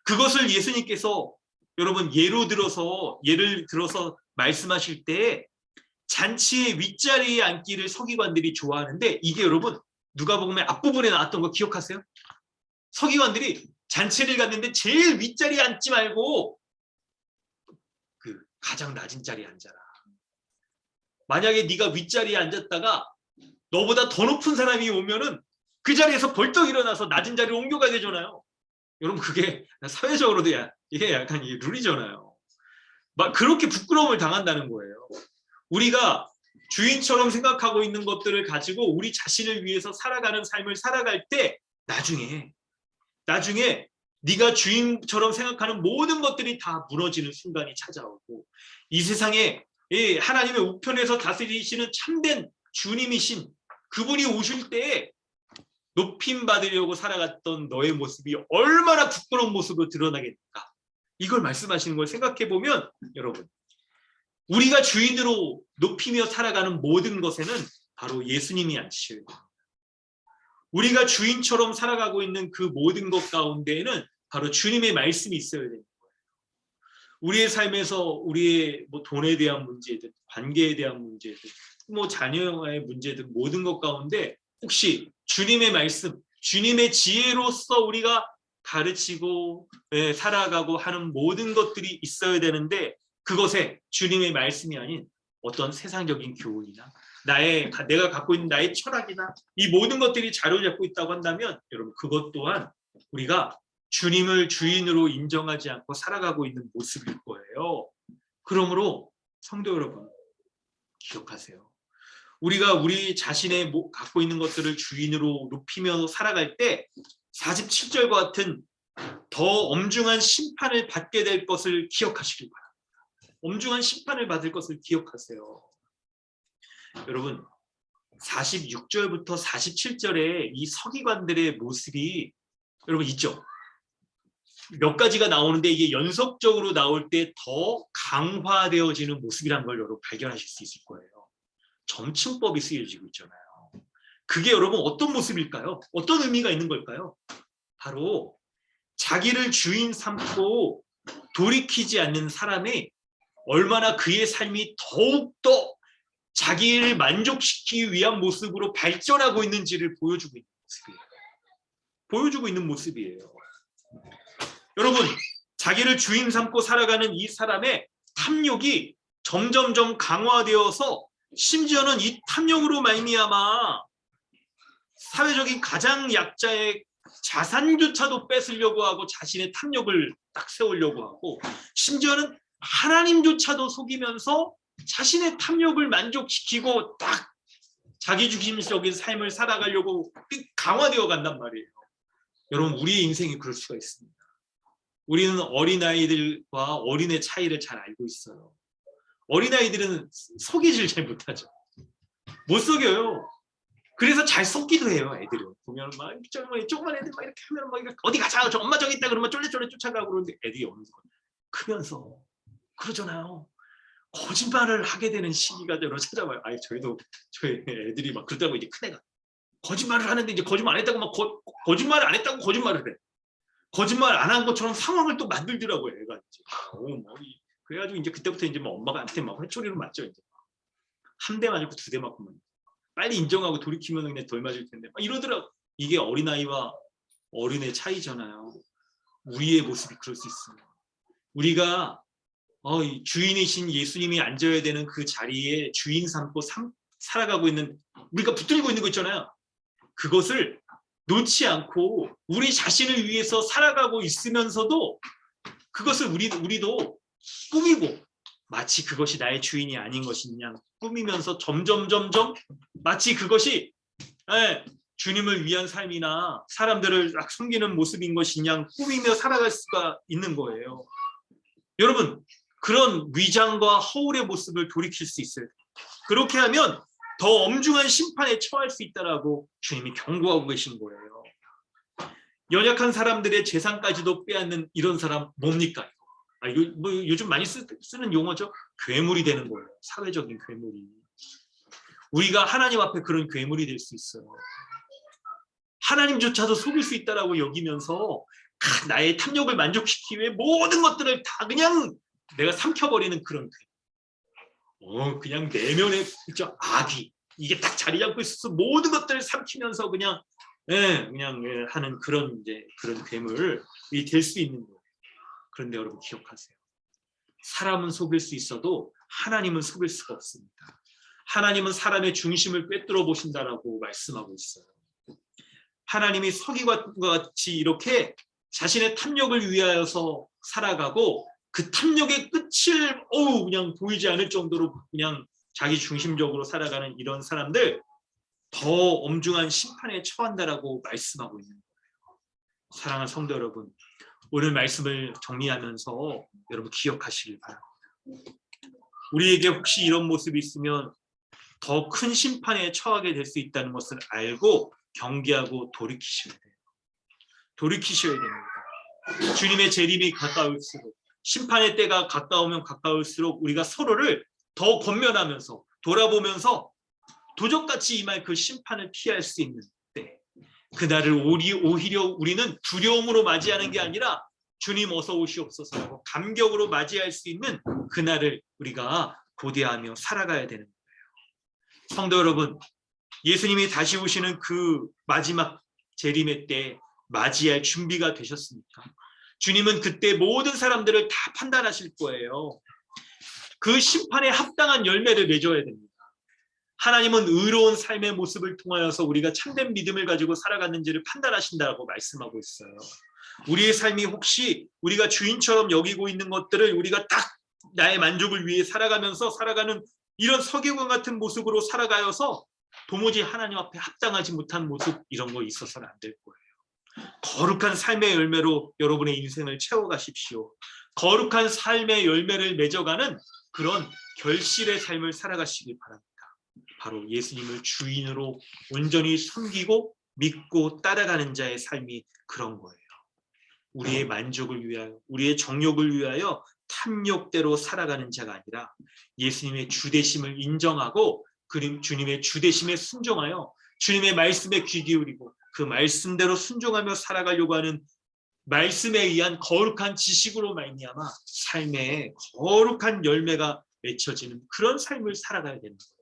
그것을 예수님께서 여러분 예를 들어서 말씀하실 때 잔치의 윗자리에 앉기를 서기관들이 좋아하는데, 이게 여러분 누가복음의 앞부분에 나왔던 거 기억하세요? 서기관들이 잔치를 갔는데 제일 윗자리에 앉지 말고 그 가장 낮은 자리에 앉아라. 만약에 네가 윗자리에 앉았다가 너보다 더 높은 사람이 오면은 그 자리에서 벌떡 일어나서 낮은 자리로 옮겨가야 되잖아요. 여러분, 그게 사회적으로도 이게 약간 룰이잖아요. 막 그렇게 부끄러움을 당한다는 거예요. 우리가 주인처럼 생각하고 있는 것들을 가지고 우리 자신을 위해서 살아가는 삶을 살아갈 때 나중에 네가 주인처럼 생각하는 모든 것들이 다 무너지는 순간이 찾아오고, 이 세상에 하나님의 우편에서 다스리시는 참된 주님이신 그분이 오실 때에 높임 받으려고 살아갔던 너의 모습이 얼마나 부끄러운 모습으로 드러나겠는가, 이걸 말씀하시는 걸 생각해 보면, 여러분, 우리가 주인으로 높이며 살아가는 모든 것에는 바로 예수님이 앉으셔야 됩니다. 우리가 주인처럼 살아가고 있는 그 모든 것 가운데에는 바로 주님의 말씀이 있어야 되는 거예요. 우리의 삶에서 우리의 돈에 대한 문제든 관계에 대한 문제든 자녀의 문제든 모든 것 가운데 혹시 주님의 말씀, 주님의 지혜로서 우리가 가르치고 살아가고 하는 모든 것들이 있어야 되는데 그것에 주님의 말씀이 아닌 어떤 세상적인 교훈이나 내가 갖고 있는 나의 철학이나 이 모든 것들이 자리잡고 있다고 한다면 여러분 그것 또한 우리가 주님을 주인으로 인정하지 않고 살아가고 있는 모습일 거예요. 그러므로 성도 여러분 기억하세요. 우리가 우리 자신의 갖고 있는 것들을 주인으로 높이며 살아갈 때 47절과 같은 더 엄중한 심판을 받게 될 것을 기억하시길 바랍니다. 엄중한 심판을 받을 것을 기억하세요. 여러분 46절부터 47절에 이 서기관들의 모습이 여러분 있죠. 몇 가지가 나오는데 이게 연속적으로 나올 때 더 강화되어지는 모습이라는 걸 여러분 발견하실 수 있을 거예요. 점층법이 쓰여지고 있잖아요. 그게 여러분 어떤 모습일까요? 어떤 의미가 있는 걸까요? 바로 자기를 주인 삼고 돌이키지 않는 사람이 얼마나 그의 삶이 더욱더 자기를 만족시키기 위한 모습으로 발전하고 있는지를 보여주고 있는 모습이에요. 보여주고 있는 모습이에요. 여러분, 자기를 주인 삼고 살아가는 이 사람의 탐욕이 점점점 강화되어서 심지어는 이 탐욕으로 말미암아 사회적인 가장 약자의 자산조차도 뺏으려고 하고 자신의 탐욕을 딱 세우려고 하고 심지어는 하나님조차도 속이면서 자신의 탐욕을 만족시키고 딱 자기 중심적인 삶을 살아가려고 강화되어 간단 말이에요. 여러분 우리의 인생이 그럴 수가 있습니다. 우리는 어린아이들과 어린애 차이를 잘 알고 있어요. 어린아이들은 속이질 잘 못하죠. 못 속여요. 그래서 잘 속기도 해요. 애들은 보면 막 조그만 애들 막 이렇게 하면 막 어디 가자 저 엄마 저기 있다 그러면 쫄래쫄래 쫓아가고 그러는데 애들이 어느 순간 크면서 그러잖아요. 거짓말을 하게 되는 시기가 여러 찾아와요. 아니 저희 애들이 막 그러다고 이제 큰애가 거짓말을 하는데 이제 거짓말 안 했다고 막 거짓말을 안 했다고 거짓말을 해. 거짓말 안 한 것처럼 상황을 또 만들더라고요. 애가 이제. 그래가지고 이제 그때부터 이제 막 엄마한테 막 회초리로 맞죠. 이제 한 대 맞고 두 대 맞고 빨리 인정하고 돌이키면 그냥 덜 맞을 텐데 막 이러더라고. 이게 어린아이와 어른의 차이잖아요. 우리의 모습이 그럴 수 있어요. 우리가 주인이신 예수님이 앉아야 되는 그 자리에 주인 삼고 살아가고 있는 우리가 붙들고 있는 거 있잖아요. 그것을 놓지 않고 우리 자신을 위해서 살아가고 있으면서도 그것을 우리도 꾸미고 마치 그것이 나의 주인이 아닌 것인 양 꾸미면서 점점 마치 그것이 주님을 위한 삶이나 사람들을 막 섬기는 모습인 것인 양 꾸미며 살아갈 수가 있는 거예요. 여러분 그런 위장과 허울의 모습을 돌이킬 수 있어요. 그렇게 하면 더 엄중한 심판에 처할 수 있다라고 주님이 경고하고 계신 거예요. 연약한 사람들의 재산까지도 빼앗는 이런 사람 뭡니까? 요즘 많이 쓰는 용어죠. 괴물이 되는 거예요. 사회적인 괴물이. 우리가 하나님 앞에 그런 괴물이 될 수 있어요. 하나님조차도 속일 수 있다라고 여기면서 나의 탐욕을 만족시키기 위해 모든 것들을 다 그냥 내가 삼켜버리는 그런 괴물. 그냥 내면에 있죠. 악이 이게 딱 자리 잡고 있어서 모든 것들을 삼키면서 그냥 하는 그런 괴물이 될 수 있는 거예요. 그런데 여러분 기억하세요. 사람은 속일 수 있어도 하나님은 속일 수가 없습니다. 하나님은 사람의 중심을 꿰뚫어 보신다라고 말씀하고 있어요. 하나님이 서기관과 같이 이렇게 자신의 탐욕을 위하여서 살아가고 그 탐욕의 끝을 그냥 보이지 않을 정도로 그냥 자기 중심적으로 살아가는 이런 사람들 더 엄중한 심판에 처한다라고 말씀하고 있는 거예요. 사랑하는 성도 여러분, 오늘 말씀을 정리하면서 여러분 기억하시길 바랍니다. 우리에게 혹시 이런 모습이 있으면 더 큰 심판에 처하게 될 수 있다는 것을 알고 경계하고 돌이키셔야 돼요. 돌이키셔야 됩니다. 주님의 재림이 가까울수록 심판의 때가 가까우면 가까울수록 우리가 서로를 더 권면하면서 돌아보면서 도적같이 임할 그 심판을 피할 수 있는 때 그날을 오히려 우리는 두려움으로 맞이하는 게 아니라 주님 어서 오시옵소서 감격으로 맞이할 수 있는 그날을 우리가 고대하며 살아가야 되는 거예요. 성도 여러분, 예수님이 다시 오시는 그 마지막 재림의 때 맞이할 준비가 되셨습니까? 주님은 그때 모든 사람들을 다 판단하실 거예요. 그 심판에 합당한 열매를 맺어야 됩니다. 하나님은 의로운 삶의 모습을 통하여서 우리가 참된 믿음을 가지고 살아갔는지를 판단하신다고 말씀하고 있어요. 우리의 삶이 혹시 우리가 주인처럼 여기고 있는 것들을 우리가 딱 나의 만족을 위해 살아가면서 살아가는 이런 서기관 같은 모습으로 살아가여서 도무지 하나님 앞에 합당하지 못한 모습, 이런 거 있어서는 안 될 거예요. 거룩한 삶의 열매로 여러분의 인생을 채워가십시오. 거룩한 삶의 열매를 맺어가는 그런 결실의 삶을 살아가시기 바랍니다. 바로 예수님을 주인으로 온전히 섬기고 믿고 따라가는 자의 삶이 그런 거예요. 우리의 만족을 위하여, 우리의 정욕을 위하여 탐욕대로 살아가는 자가 아니라 예수님의 주되심을 인정하고 주님의 주되심에 순종하여 주님의 말씀에 귀 기울이고 그 말씀대로 순종하며 살아가려고 하는 말씀에 의한 거룩한 지식으로 말미암아 삶에 거룩한 열매가 맺혀지는 그런 삶을 살아가야 되는 거예요.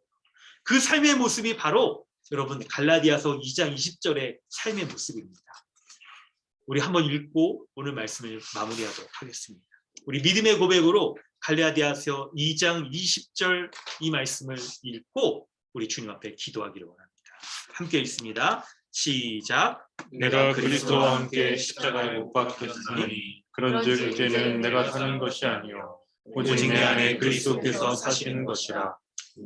그 삶의 모습이 바로 여러분 갈라디아서 2장 20절의 삶의 모습입니다. 우리 한번 읽고 오늘 말씀을 마무리하도록 하겠습니다. 우리 믿음의 고백으로 갈라디아서 2장 20절 이 말씀을 읽고 우리 주님 앞에 기도하기를 원합니다. 함께 읽습니다. 시작. 내가 그리스도와 함께 십자가에 못 박혔으니 그런즉 이제는 내가 사는 것이 아니요 오직 내 안에 그리스도께서 사시는 것이라.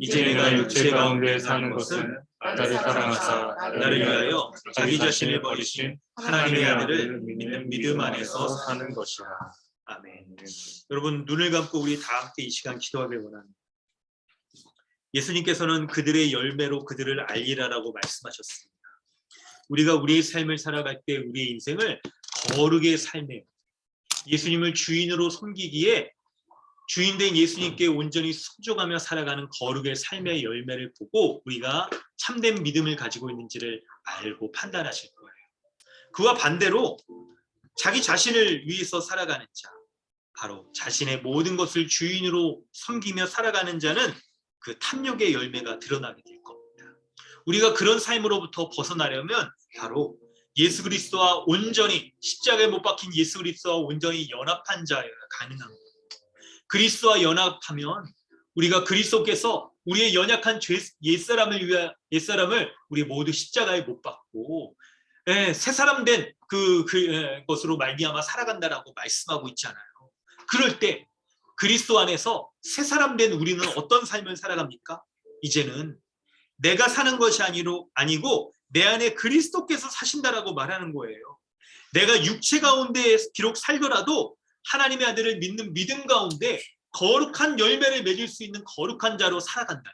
이제 내가 육체 가운데 사는 것은 나를 사랑하사 나를 위하여 자기 자신을 버리신 하나님의 아들을 믿는 믿음 안에서 사는 것이라. 아멘. 여러분 눈을 감고 우리 다 함께 이 시간 기도하길 원합니다. 예수님께서는 그들의 열매로 그들을 알리라라고 말씀하셨습니다. 우리가 우리의 삶을 살아갈 때 우리의 인생을 거룩의 삶에 예수님을 주인으로 섬기기에 주인된 예수님께 온전히 순종하며 살아가는 거룩의 삶의 열매를 보고 우리가 참된 믿음을 가지고 있는지를 알고 판단하실 거예요. 그와 반대로 자기 자신을 위해서 살아가는 자, 바로 자신의 모든 것을 주인으로 섬기며 살아가는 자는 그 탐욕의 열매가 드러나게 될 겁니다. 우리가 그런 삶으로부터 벗어나려면 바로 예수 그리스도와 온전히 십자가에 못 박힌 예수 그리스도와 온전히 연합한 자여야 가능한 겁니다. 그리스도와 연합하면 우리가 그리스도께서 우리의 연약한 옛사람을 우리 모두 십자가에 못 박고 새 사람 된 것으로 말미암아 살아간다라고 말씀하고 있잖아요. 그럴 때 그리스도 안에서 새 사람 된 우리는 어떤 삶을 살아갑니까? 이제는 내가 사는 것이 아니고 내 안에 그리스도께서 사신다라고 말하는 거예요. 내가 육체 가운데 비록 살더라도 하나님의 아들을 믿는 믿음 가운데 거룩한 열매를 맺을 수 있는 거룩한 자로 살아간다.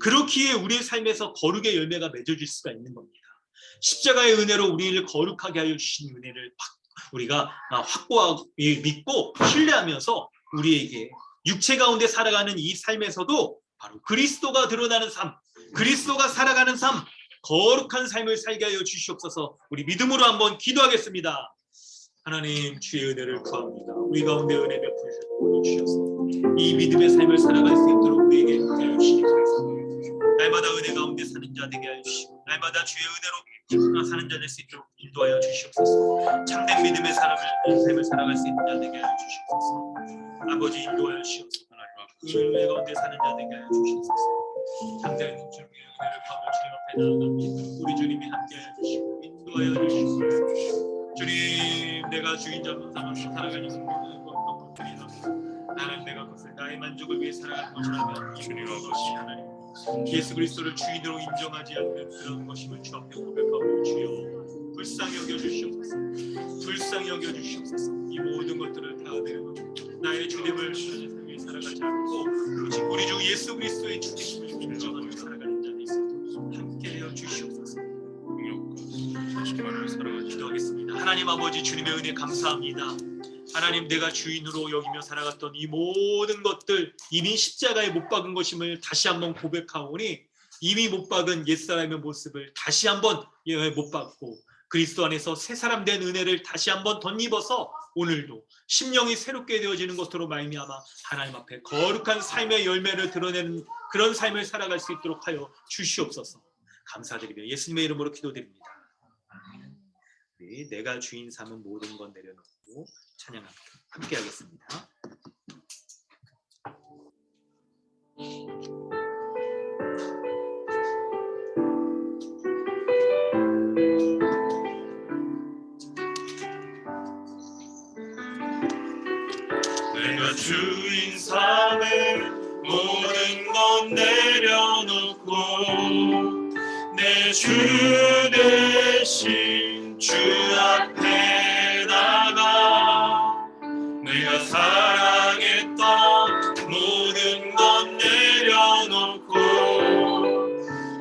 그렇기에 우리의 삶에서 거룩의 열매가 맺어질 수가 있는 겁니다. 십자가의 은혜로 우리를 거룩하게 하여 주신 은혜를 우리가 확고하고 믿고 신뢰하면서 우리에게 육체 가운데 살아가는 이 삶에서도 바로 그리스도가 드러나는 삶, 그리스도가 살아가는 삶, 거룩한 삶을 살게 하여 주시옵소서. 우리 믿음으로 한번 기도하겠습니다. 하나님 주의 은혜를 구합니다. 우리 가운데 은혜 베풀어 주셔서 이 믿음의 삶을 살아갈 수 있도록 우리에게 인도하여 주시기 바랍니다. 날마다 은혜 가운데 사는 자 되게 하여 주시고 날마다 주의 은혜로 사는 자 될 수 있도록 인도하여 주시옵소서. 참된 믿음의 삶을 살아갈 수 있는 자 되게 하여 주시옵소서. 아버지 인도하여 주시옵소서. 은혜 가운데 사는 자 되게 하여 주시옵소서. 참된 주님의 은혜를 구하며 주님 앞에 나아갑니다. 우리 주님이 함께하여 주시고 인도하여 주시옵소서. 주님, 내가 주인 삼아서 살아가는 모든 것들이나 나는 내가 그것을 나의 만족을 위해 살아가는 것이라면 주님 아버지 하나님 예수 그리스도를 주인으로 인정하지 않는 그런 것임을 주 앞에 고백하고 주여 불쌍히 여겨주시옵소서. 불쌍히 여겨주시옵소서. 이 모든 것들을 다 내가 나의 주됨을 삶을 살아가지 않고 오직 우리 주 예수 그리스도의 주됨을 인정하며 살아가는 자들이 있어서 함께하여 주시옵소서. 기도하겠습니다. 하나님 아버지 주님의 은혜 감사합니다. 하나님 내가 주인으로 여기며 살아갔던 이 모든 것들 이미 십자가에 못 박은 것임을 다시 한번 고백하오니 이미 못 박은 옛사람의 모습을 다시 한번 못 박고 그리스도 안에서 새 사람 된 은혜를 다시 한번 덧입어서 오늘도 심령이 새롭게 되어지는 것으로 말미암아 하나님 앞에 거룩한 삶의 열매를 드러내는 그런 삶을 살아갈 수 있도록 하여 주시옵소서. 감사드리며 예수님의 이름으로 기도드립니다. 우리 내가 주인 삼은 모든 것 내려놓고 찬양 함께 하겠습니다. 내가 주인 삼을 모든 것 내려놓고 내 주 대신 주 앞에 나가 내가 사랑했던 모든 것 내려놓고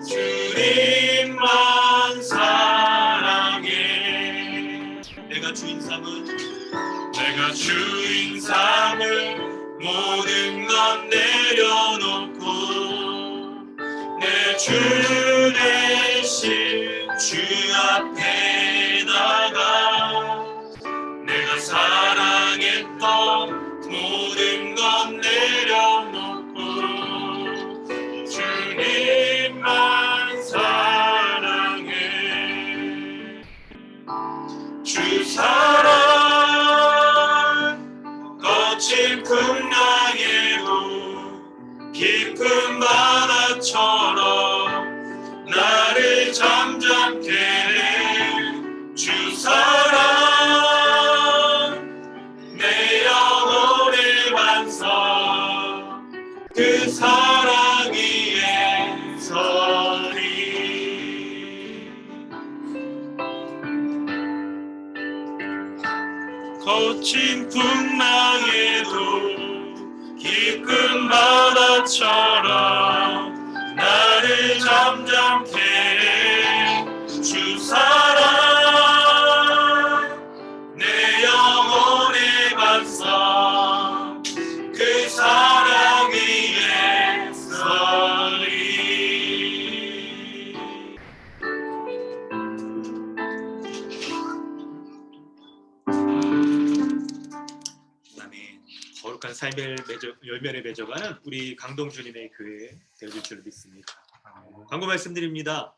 주님만 사랑해. 내가 주인 삼은 모든 것 내려놓고 내 주 대신 주 앞에 나가 내가 사랑했던 모든 것 내려놓고 주님만 사랑해. 주 사랑 거친 풍랑에도 깊은 바다처럼 나를 잠잠케 해. 주 사랑 내 영혼의 반석 그 사랑 위에 서리. 거친 풍랑에도 깊은 바다처럼 나를 잠잠케 해. 주 사랑 내 영혼의 반석 그 사랑 위에 서리. 아멘. 거룩한 삶의 열매를 맺어가는 우리 강동주님의 교회 되어질 줄 믿습니다. 광고 말씀드립니다.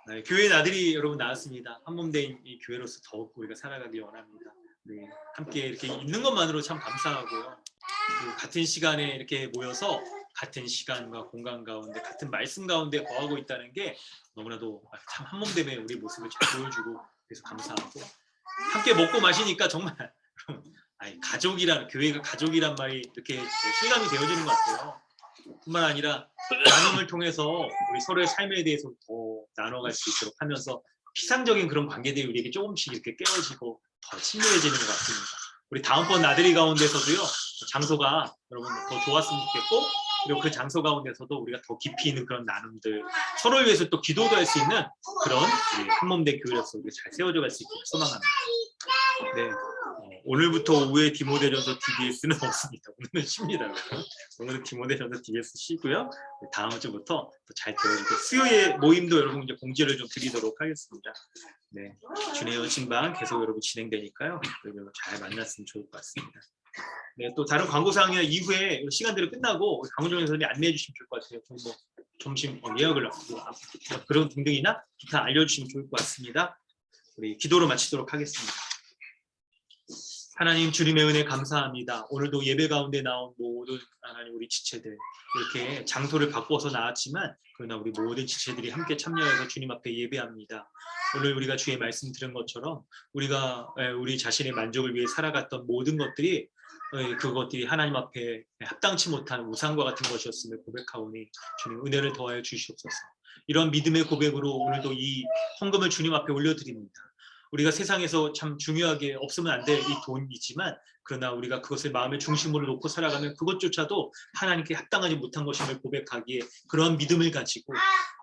네, 교회 아들이 여러분 나왔습니다. 한몸된 이 교회로서 더욱 우리가 살아가기 원합니다. 네, 함께 이렇게 있는 것만으로 참 감사하고요. 그리고 같은 시간에 이렇게 모여서 같은 시간과 공간 가운데 같은 말씀 가운데 거하고 있다는 게 너무나도 참 한몸됨의 우리 모습을 잘 보여주고 그래서 감사하고 함께 먹고 마시니까 정말 가족이란 교회가 가족이란 말이 이렇게 실감이 되어지는 것 같아요. 뿐만 아니라 나눔을 통해서 우리 서로의 삶에 대해서 더 나눠갈 수 있도록 하면서 피상적인 그런 관계들이 우리에게 조금씩 이렇게 깨어지고 더 친밀해지는 것 같습니다. 우리 다음번 나들이 가운데서도요 장소가 여러분 더 좋았으면 좋겠고 그리고 그 장소 가운데서도 우리가 더 깊이 있는 그런 나눔들 서로를 위해서 또 기도도 할 수 있는 그런 한몸된 교회로서 우리가 잘 세워져갈 수 있기를 소망합니다. 네. 오늘부터 오후에 디모데전서 DBS는 없습니다. 오늘은 쉽니다. 오늘은 디모데전서 DBS 쉬고요. 다음 주부터 잘 되어지고 수요일 모임도 여러분 이제 공지를 좀 드리도록 하겠습니다. 네, 주의 여신방 계속 여러분 진행되니까요. 여러분 잘 만났으면 좋을 것 같습니다. 네, 또 다른 광고 사항이나 이후에 시간대로 끝나고 강훈정 선생님이 안내해 주시면 좋을 것 같아요. 뭐 점심 예약을 하고 그런 등등이나 기타 알려주시면 좋을 것 같습니다. 우리 기도로 마치도록 하겠습니다. 하나님 주님의 은혜 감사합니다. 오늘도 예배 가운데 나온 모든 하나님 우리 지체들 이렇게 장소를 바꿔서 나왔지만 그러나 우리 모든 지체들이 함께 참여해서 주님 앞에 예배합니다. 오늘 우리가 주의 말씀 들은 것처럼 우리가 우리 자신의 만족을 위해 살아갔던 모든 것들이 그것들이 하나님 앞에 합당치 못한 우상과 같은 것이었음을 고백하오니 주님 은혜를 더하여 주시옵소서. 이런 믿음의 고백으로 오늘도 이 헌금을 주님 앞에 올려드립니다. 우리가 세상에서 참 중요하게 없으면 안 될 이 돈이지만 그러나 우리가 그것을 마음의 중심으로 놓고 살아가면 그것조차도 하나님께 합당하지 못한 것임을 고백하기에 그러한 믿음을 가지고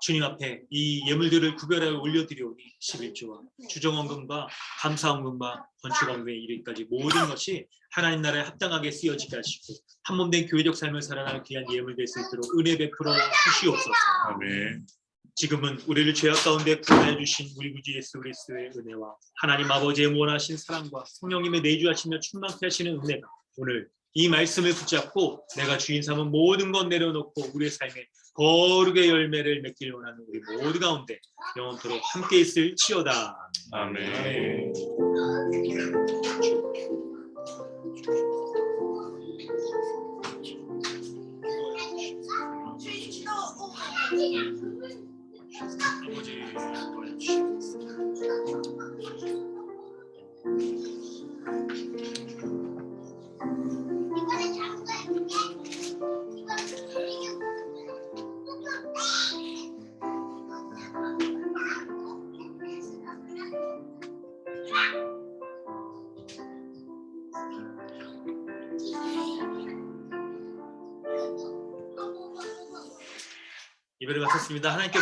주님 앞에 이 예물들을 구별하여 올려드리오니 11조와 주정헌금과 감사헌금과 건축헌금에 이르기까지 모든 것이 하나님 나라에 합당하게 쓰여지게 하시고 한몸된 교회적 삶을 살아가는 귀한 예물 될 수 있도록 은혜 베풀어 주시옵소서. 아멘. 지금은 우리를 죄악 가운데 구원해 주신 우리 구주 예수 그리스도의 은혜와 하나님 아버지의 무한하신 사랑과 성령님의 내주하시며 충만케 하시는 은혜가 오늘 이 말씀을 붙잡고 내가 주인 삼은 모든 것 내려놓고 우리의 삶에 거룩의 열매를 맺길 원하는 우리 모두 가운데 영원토록 함께 있을지어다. 아멘. 예배를 마쳤습니다. 하나님께